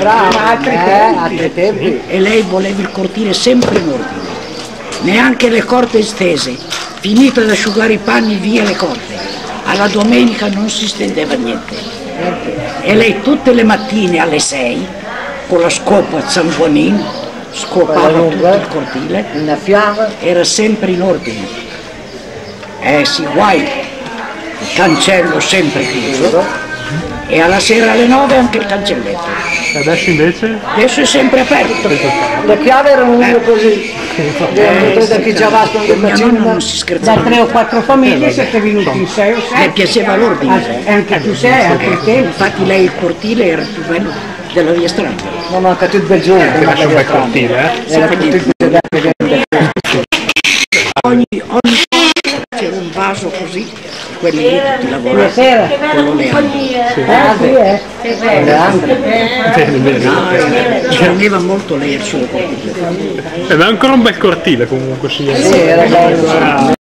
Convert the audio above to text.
altri tempi. E lei voleva il cortile sempre in ordine, neanche le corde stese, finito di asciugare i panni via le corde, alla domenica non si stendeva niente. E lei tutte le mattine alle 6, con la scopa zamponin, scopava tutto il cortile, era sempre in ordine. Sì, guai, il cancello sempre chiuso e alla sera alle 9 anche il cancelletto. Adesso invece? Adesso è sempre aperto. Le chiavi erano così. Da chi già va con Mia nonna non si scherzava. Da 3 o 4 famiglie siete venuti in 6 o 7. Le piaceva l'ordine. E anche tu sei, anche il tempo. Infatti lei il cortile era il più bello della via strada. Non manca tutto bel giorno. Ti lascio un bel cortile, Era tutto Ogni c'era un vaso così, quelli lì tutti lavoravano. Quello Leandro. Ci teneva molto lei al suo cortile. Ed è ancora un bel cortile comunque, signore. Sì, era bello.